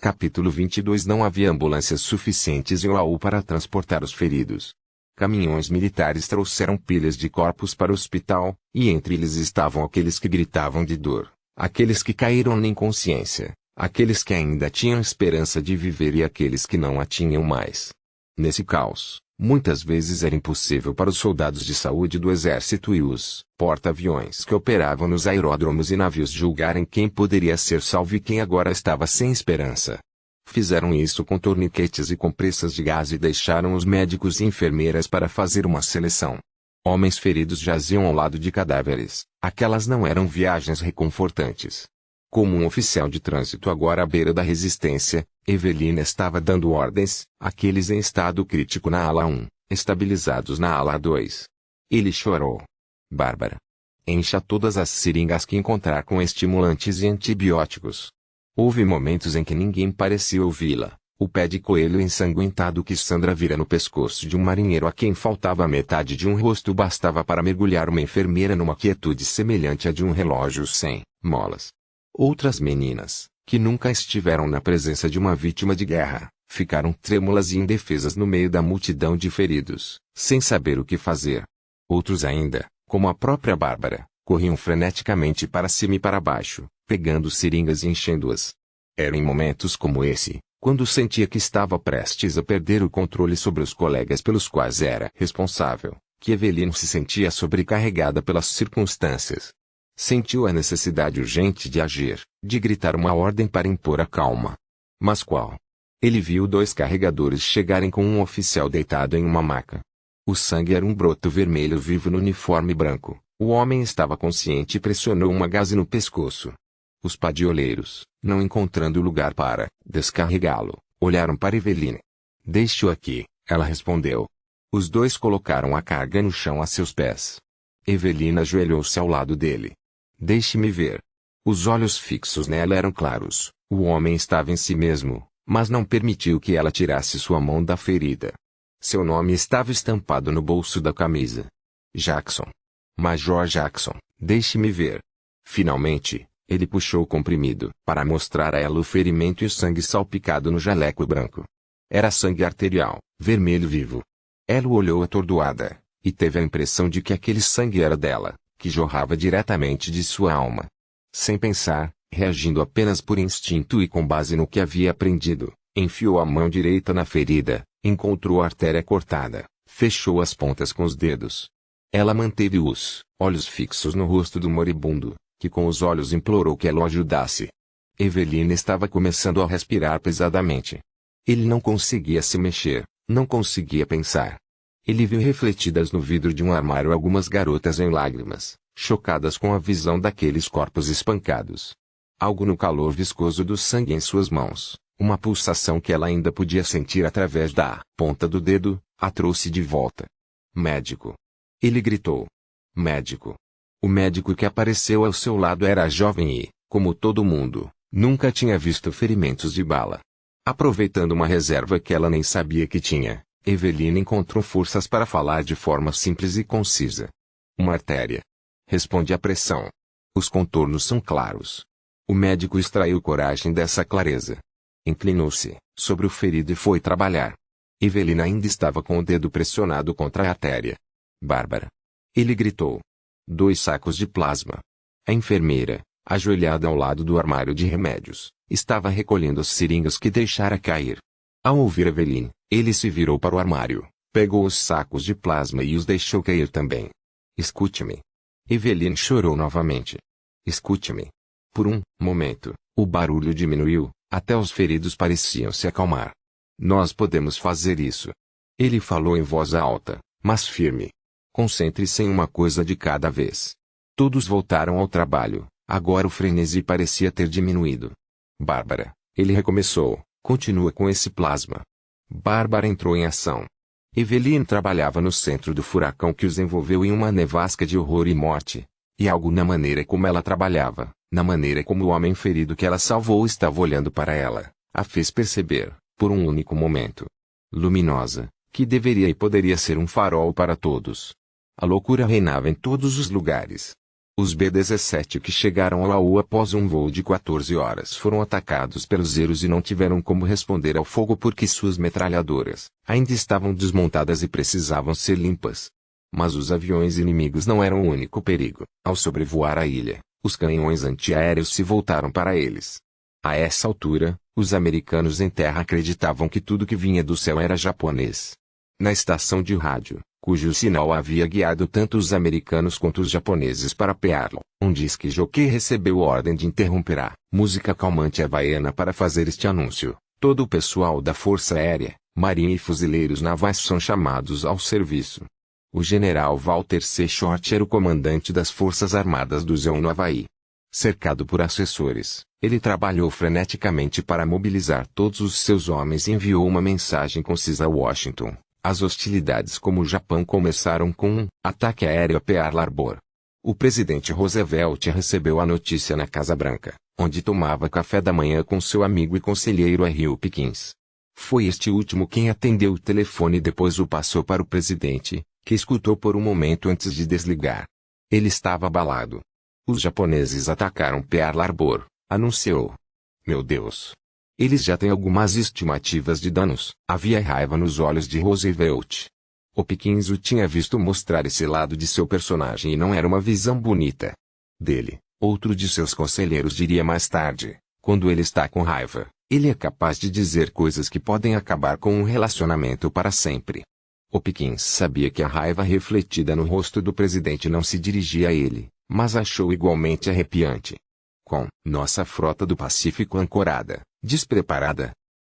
Capítulo 22. Não havia ambulâncias suficientes em Oahu para transportar os feridos. Caminhões militares trouxeram pilhas de corpos para o hospital, e entre eles estavam aqueles que gritavam de dor, aqueles que caíram na inconsciência, aqueles que ainda tinham esperança de viver e aqueles que não a tinham mais. Nesse caos, muitas vezes era impossível para os soldados de saúde do exército e os porta-aviões que operavam nos aeródromos e navios julgarem quem poderia ser salvo e quem agora estava sem esperança. Fizeram isso com torniquetes e compressas de gás e deixaram os médicos e enfermeiras para fazer uma seleção. Homens feridos jaziam ao lado de cadáveres. Aquelas não eram viagens reconfortantes. Como um oficial de trânsito agora à beira da resistência, Evelina estava dando ordens, aqueles em estado crítico na ala 1, estabilizados na ala 2. Ele chorou. Bárbara. Encha todas as seringas que encontrar com estimulantes e antibióticos. Houve momentos em que ninguém parecia ouvi-la. O pé de coelho ensanguentado que Sandra vira no pescoço de um marinheiro a quem faltava a metade de um rosto bastava para mergulhar uma enfermeira numa quietude semelhante à de um relógio sem molas. Outras meninas, que nunca estiveram na presença de uma vítima de guerra, ficaram trêmulas e indefesas no meio da multidão de feridos, sem saber o que fazer. Outros ainda, como a própria Bárbara, corriam freneticamente para cima e para baixo, pegando seringas e enchendo-as. Era em momentos como esse, quando sentia que estava prestes a perder o controle sobre os colegas pelos quais era responsável, que Evelina se sentia sobrecarregada pelas circunstâncias. Sentiu a necessidade urgente de agir, de gritar uma ordem para impor a calma. Mas qual? Ele viu 2 carregadores chegarem com um oficial deitado em uma maca. O sangue era um broto vermelho vivo no uniforme branco. O homem estava consciente e pressionou uma gaze no pescoço. Os padioleiros, não encontrando lugar para descarregá-lo, olharam para Evelina. "Deixe-o aqui", ela respondeu. Os 2 colocaram a carga no chão a seus pés. Evelina ajoelhou-se ao lado dele. "Deixe-me ver." Os olhos fixos nela eram claros. O homem estava em si mesmo, mas não permitiu que ela tirasse sua mão da ferida. Seu nome estava estampado no bolso da camisa. Jackson. Major Jackson, deixe-me ver. Finalmente, ele puxou o comprimido para mostrar a ela o ferimento e o sangue salpicado no jaleco branco. Era sangue arterial, vermelho vivo. Ela o olhou atordoada, e teve a impressão de que aquele sangue era dela, que jorrava diretamente de sua alma. Sem pensar, reagindo apenas por instinto e com base no que havia aprendido, enfiou a mão direita na ferida, encontrou a artéria cortada, fechou as pontas com os dedos. Ela manteve os olhos fixos no rosto do moribundo, que com os olhos implorou que ela o ajudasse. Evelina estava começando a respirar pesadamente. Ele não conseguia se mexer, não conseguia pensar. Ele viu refletidas no vidro de um armário algumas garotas em lágrimas, chocadas com a visão daqueles corpos espancados. Algo no calor viscoso do sangue em suas mãos, uma pulsação que ela ainda podia sentir através da ponta do dedo, a trouxe de volta. "Médico!" Ele gritou. "Médico!" O médico que apareceu ao seu lado era jovem e, como todo mundo, nunca tinha visto ferimentos de bala. Aproveitando uma reserva que ela nem sabia que tinha, Evelina encontrou forças para falar de forma simples e concisa. "Uma artéria. Responde à pressão. Os contornos são claros." O médico extraiu coragem dessa clareza. Inclinou-se sobre o ferido e foi trabalhar. Evelina ainda estava com o dedo pressionado contra a artéria. "Bárbara!" Ele gritou. 2 sacos de plasma. A enfermeira, ajoelhada ao lado do armário de remédios, estava recolhendo as seringas que deixara cair. Ao ouvir Evelina, ele se virou para o armário, pegou os sacos de plasma e os deixou cair também. "Escute-me." Evelina chorou novamente. "Escute-me." Por um momento, o barulho diminuiu, até os feridos pareciam se acalmar. "Nós podemos fazer isso." Ele falou em voz alta, mas firme. "Concentre-se em uma coisa de cada vez." Todos voltaram ao trabalho, agora o frenesi parecia ter diminuído. "Bárbara," ele recomeçou, "continua com esse plasma." Bárbara entrou em ação. Evelina trabalhava no centro do furacão que os envolveu em uma nevasca de horror e morte. E algo na maneira como ela trabalhava, na maneira como o homem ferido que ela salvou estava olhando para ela, a fez perceber, por um único momento, luminosa, que deveria e poderia ser um farol para todos. A loucura reinava em todos os lugares. Os B-17 que chegaram ao AU após um voo de 14 horas foram atacados pelos Zeros e não tiveram como responder ao fogo porque suas metralhadoras ainda estavam desmontadas e precisavam ser limpas. Mas os aviões inimigos não eram o único perigo. Ao sobrevoar a ilha, os canhões antiaéreos se voltaram para eles. A essa altura, os americanos em terra acreditavam que tudo que vinha do céu era japonês. Na estação de rádio, cujo sinal havia guiado tanto os americanos quanto os japoneses para Pearl, um disque jockey recebeu ordem de interromper a música calmante havaiana para fazer este anúncio. Todo o pessoal da Força Aérea, Marinha e fuzileiros navais são chamados ao serviço. O general Walter C. Short era o comandante das Forças Armadas do ZEU no Havaí. Cercado por assessores, ele trabalhou freneticamente para mobilizar todos os seus homens e enviou uma mensagem concisa a Washington. As hostilidades com o Japão começaram com um ataque aéreo a Pearl Harbor. O presidente Roosevelt recebeu a notícia na Casa Branca, onde tomava café da manhã com seu amigo e conselheiro Henry Pickens. Foi este último quem atendeu o telefone e depois o passou para o presidente, que escutou por um momento antes de desligar. Ele estava abalado. Os japoneses atacaram Pearl Harbor, anunciou. Meu Deus! Eles já têm algumas estimativas de danos. Havia raiva nos olhos de Roosevelt. O Pickens o tinha visto mostrar esse lado de seu personagem e não era uma visão bonita dele. Outro de seus conselheiros diria mais tarde, quando ele está com raiva, ele é capaz de dizer coisas que podem acabar com um relacionamento para sempre. O Pickens sabia que a raiva refletida no rosto do presidente não se dirigia a ele, mas achou igualmente arrepiante. Com nossa frota do Pacífico ancorada, despreparada,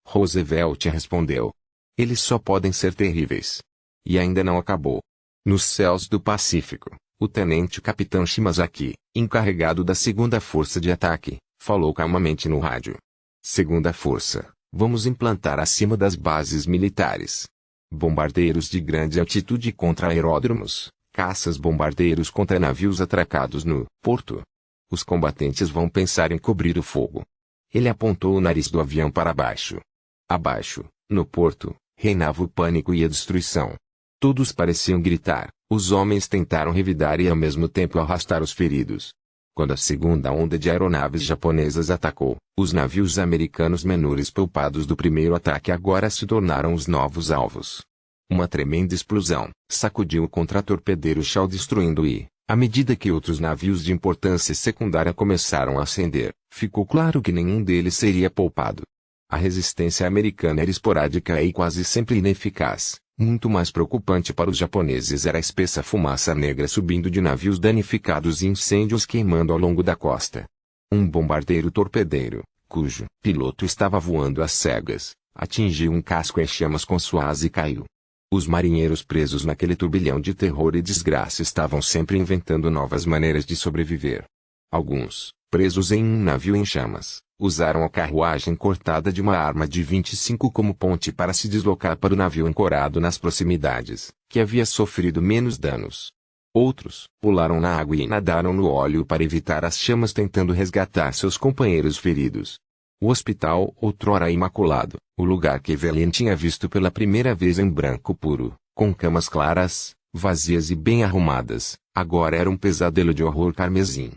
Roosevelt respondeu. Eles só podem ser terríveis. E ainda não acabou. Nos céus do Pacífico, o tenente-capitão Shimazaki, encarregado da segunda força de ataque, falou calmamente no rádio. Segunda força, vamos implantar acima das bases militares bombardeiros de grande altitude contra aeródromos, caças-bombardeiros contra navios atracados no porto. Os combatentes vão pensar em cobrir o fogo. Ele apontou o nariz do avião para baixo. Abaixo, no porto, reinava o pânico e a destruição. Todos pareciam gritar, os homens tentaram revidar e ao mesmo tempo arrastar os feridos. Quando a segunda onda de aeronaves japonesas atacou, os navios americanos menores poupados do primeiro ataque agora se tornaram os novos alvos. Uma tremenda explosão sacudiu o contratorpedeiro Shaw destruindo e, à medida que outros navios de importância secundária começaram a acender, ficou claro que nenhum deles seria poupado. A resistência americana era esporádica e quase sempre ineficaz. Muito mais preocupante para os japoneses era a espessa fumaça negra subindo de navios danificados e incêndios queimando ao longo da costa. Um bombardeiro torpedeiro, cujo piloto estava voando às cegas, atingiu um casco em chamas com sua asa e caiu. Os marinheiros presos naquele turbilhão de terror e desgraça estavam sempre inventando novas maneiras de sobreviver. Alguns, presos em um navio em chamas, usaram a carruagem cortada de uma arma de 25 como ponte para se deslocar para o navio ancorado nas proximidades, que havia sofrido menos danos. Outros pularam na água e nadaram no óleo para evitar as chamas tentando resgatar seus companheiros feridos. O hospital, outrora imaculado, o lugar que Evelyn tinha visto pela primeira vez em branco puro, com camas claras, vazias e bem arrumadas, agora era um pesadelo de horror carmesim.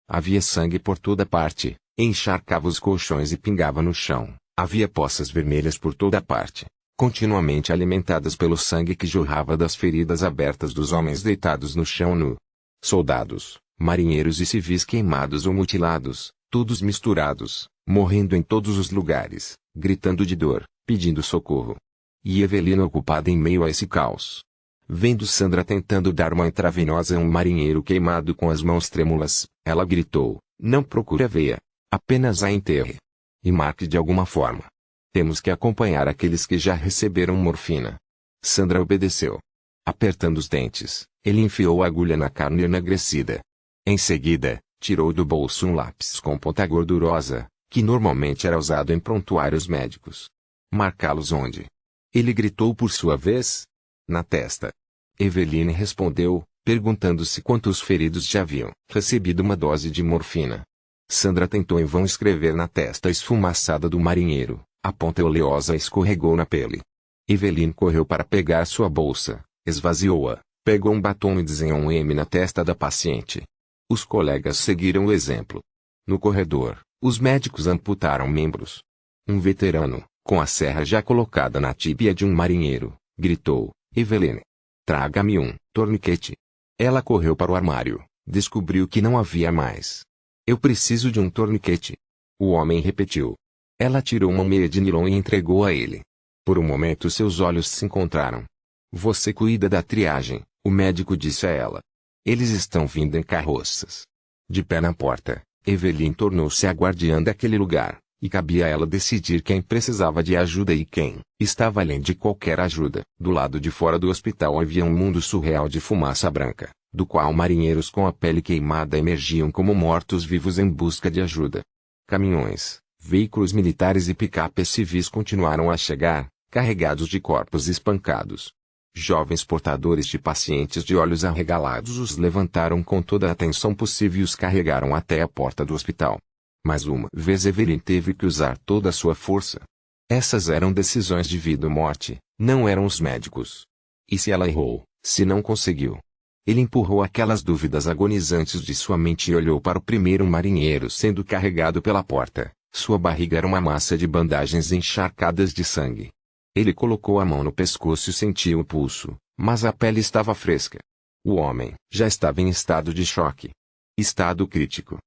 Havia sangue por toda parte, encharcava os colchões e pingava no chão. Havia poças vermelhas por toda parte, continuamente alimentadas pelo sangue que jorrava das feridas abertas dos homens deitados no chão nu. Soldados, marinheiros e civis queimados ou mutilados, todos misturados, morrendo em todos os lugares, gritando de dor, pedindo socorro. E Evelina ocupada em meio a esse caos. Vendo Sandra tentando dar uma intravenosa a um marinheiro queimado com as mãos trêmulas, ela gritou, não procure a veia. Apenas a enterre. E marque de alguma forma. Temos que acompanhar aqueles que já receberam morfina. Sandra obedeceu. Apertando os dentes, ele enfiou a agulha na carne enegrecida. Em seguida, tirou do bolso um lápis com ponta gordurosa, que normalmente era usado em prontuários médicos. Marcá-los onde? Ele gritou por sua vez. Na testa. Eveline respondeu, perguntando-se quantos feridos já haviam recebido uma dose de morfina. Sandra tentou em vão escrever na testa esfumaçada do marinheiro, a ponta oleosa escorregou na pele. Eveline correu para pegar sua bolsa, esvaziou-a, pegou um batom e desenhou um M na testa da paciente. Os colegas seguiram o exemplo. No corredor, os médicos amputaram membros. Um veterano, com a serra já colocada na tíbia de um marinheiro, gritou: Eveline, traga-me um torniquete. Ela correu para o armário, descobriu que não havia mais. Eu preciso de um torniquete. O homem repetiu. Ela tirou uma meia de nilon e entregou a ele. Por um momento seus olhos se encontraram. Você cuida da triagem, o médico disse a ela. Eles estão vindo em carroças. De pé na porta, Eveline tornou-se a guardiã daquele lugar, e cabia a ela decidir quem precisava de ajuda e quem estava além de qualquer ajuda. Do lado de fora do hospital havia um mundo surreal de fumaça branca, do qual marinheiros com a pele queimada emergiam como mortos-vivos em busca de ajuda. Caminhões, veículos militares e picapes civis continuaram a chegar, carregados de corpos espancados. Jovens portadores de pacientes de olhos arregalados os levantaram com toda a atenção possível e os carregaram até a porta do hospital. Mais uma vez Eveline teve que usar toda a sua força. Essas eram decisões de vida ou morte, não eram os médicos. E se ela errou, se não conseguiu? Ele empurrou aquelas dúvidas agonizantes de sua mente e olhou para o primeiro marinheiro sendo carregado pela porta. Sua barriga era uma massa de bandagens encharcadas de sangue. Ele colocou a mão no pescoço e sentiu o pulso, mas a pele estava fresca. O homem já estava em estado de choque. Estado crítico.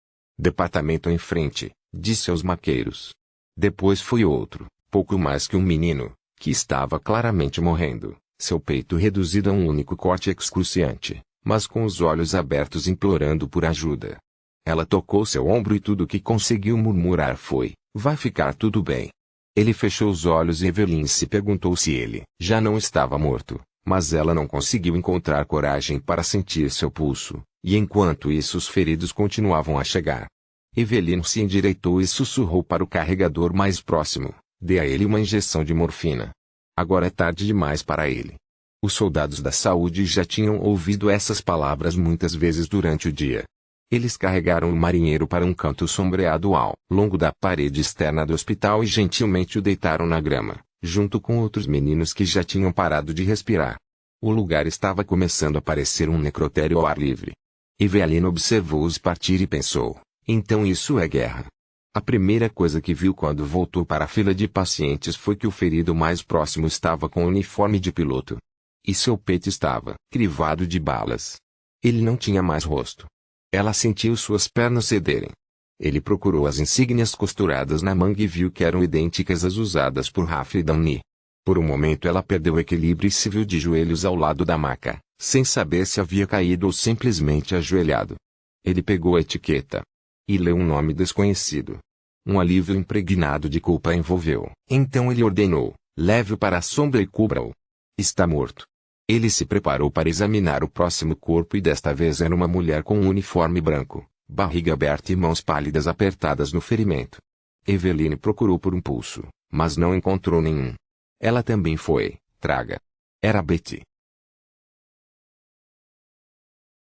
Departamento em frente, disse aos maqueiros. Depois foi outro, pouco mais que um menino, que estava claramente morrendo, seu peito reduzido a um único corte excruciante, mas com os olhos abertos implorando por ajuda. Ela tocou seu ombro e tudo o que conseguiu murmurar foi: vai ficar tudo bem. Ele fechou os olhos e Eveline se perguntou se ele já não estava morto, mas ela não conseguiu encontrar coragem para sentir seu pulso, e enquanto isso os feridos continuavam a chegar. Eveline se endireitou e sussurrou para o carregador mais próximo: dê a ele uma injeção de morfina. Agora é tarde demais para ele. Os soldados da saúde já tinham ouvido essas palavras muitas vezes durante o dia. Eles carregaram o marinheiro para um canto sombreado ao longo da parede externa do hospital e gentilmente o deitaram na grama, junto com outros meninos que já tinham parado de respirar. O lugar estava começando a parecer um necrotério ao ar livre. Eveline observou-os partir e pensou: então isso é guerra. A primeira coisa que viu quando voltou para a fila de pacientes foi que o ferido mais próximo estava com o uniforme de piloto. E seu peito estava crivado de balas. Ele não tinha mais rosto. Ela sentiu suas pernas cederem. Ele procurou as insígnias costuradas na manga e viu que eram idênticas às usadas por Rafli Downie. Por um momento ela perdeu o equilíbrio e se viu de joelhos ao lado da maca, sem saber se havia caído ou simplesmente ajoelhado. Ele pegou a etiqueta e leu um nome desconhecido. Um alívio impregnado de culpa a envolveu. Então ele ordenou: leve-o para a sombra e cubra-o. Está morto. Ele se preparou para examinar o próximo corpo e desta vez era uma mulher com um uniforme branco, barriga aberta e mãos pálidas apertadas no ferimento. Eveline procurou por um pulso, mas não encontrou nenhum. Ela também foi: traga. Era Betty.